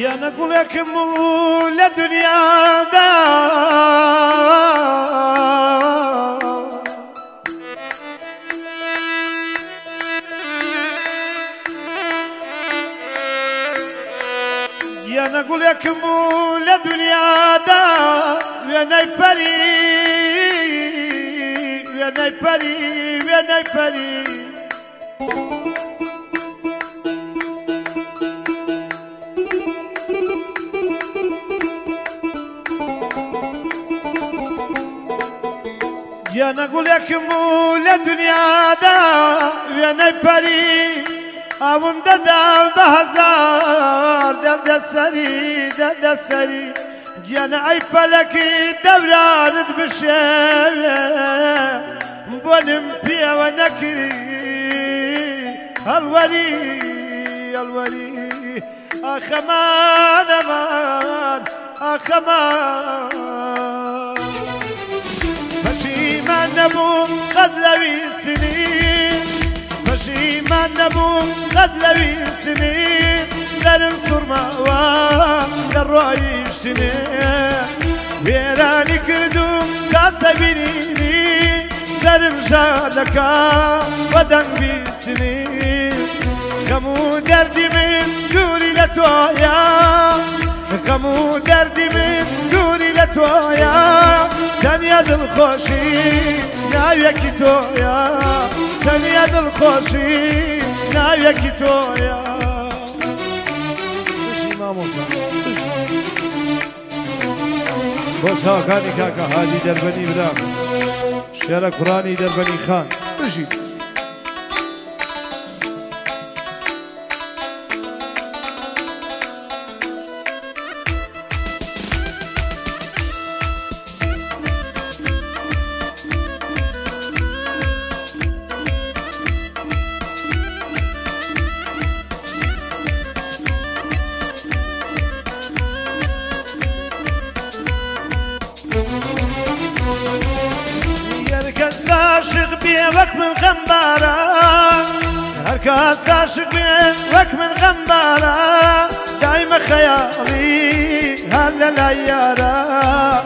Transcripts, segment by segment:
يا نقول لكم لدنيا دا يا نقول لكم لدنيا دا يا نيبري يا نيبري يا نيبري يا نقول لكم لدنيا دا يا نيبري أوم ددا بهزار درد السري درد السري جانا عيفلك دوران بشيء بونم بيا ونكري الوري الوري أخمان أمان أخمان مشي ما نبو قد لوي سنين مشي ما نبو قد لوي سنين سرم سرما دروايشتني بيراني كردوم كاسبيني سرم جادكا ودن بيستني كمو دردي من دوري لتويا كمو دردي من دوري لتويا دنيا دل خوشي ناويكي تويا دنيا دل خوشي ناويكي تويا بس ها كاني كاكا هادي دربني برام شارع قراني دربني خان بشي عاشق بيه وك من غمبارة هركاس عاشق بيه وك من غمبارة دايما خيالي هلا ليارة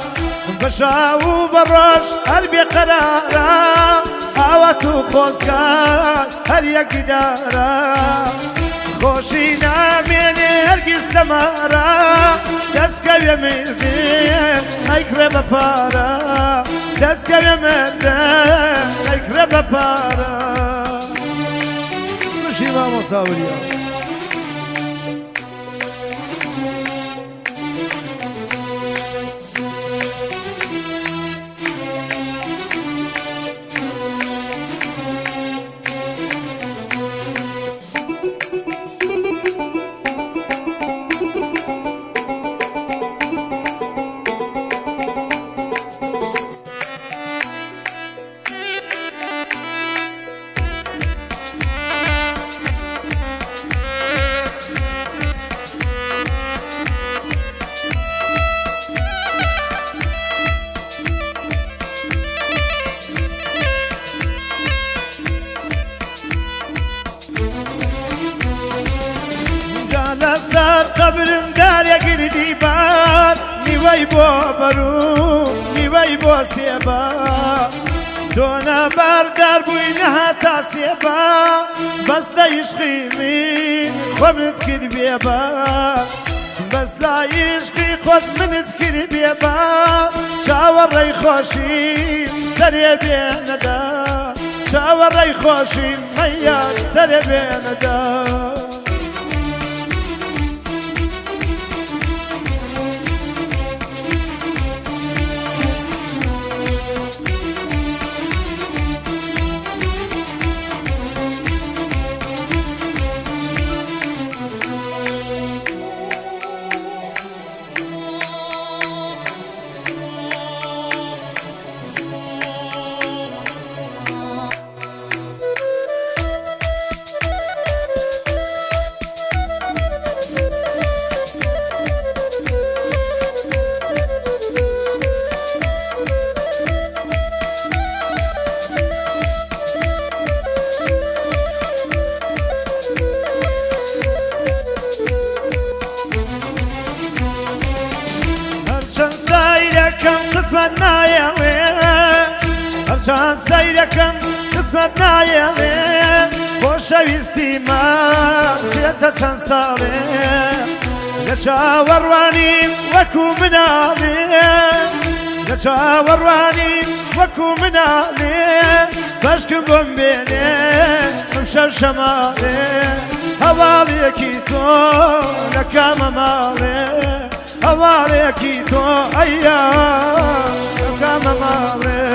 بشاو براش قلبي قرارة هواتو خوزكار هل يقدارة خوشي ناميني هرگز دمارة دستكو يميردين هيكره بپارة دستكو يميردين هيكره بپارة بشي ما مصاوريا لسر قبرم داريا قردي بار نيوي بو برو نيوي بو سيبا دونا بار دار بوينها تاسيبا بس لا يشخي من خبرت كربيبا بس لا يشخي خود منت كربيبا شاور ري خوشي سري بيندا شاور ري خوشي مياد سري بيندا چند سیرکم قسمت نایەڵێ خۆشەویستی من چێتە چەند ساڵێ لە چاوەڕوانیم وەکو مناڵێ لە چاوەڕوانیم وەکو مناڵێ بەشکم بۆم بێنێ ئەم شەو شەماڵێ هەواڵێکی تۆ لە کامە ماڵێ هەواڵێکی تۆ ئەییا لە کامە ماڵێ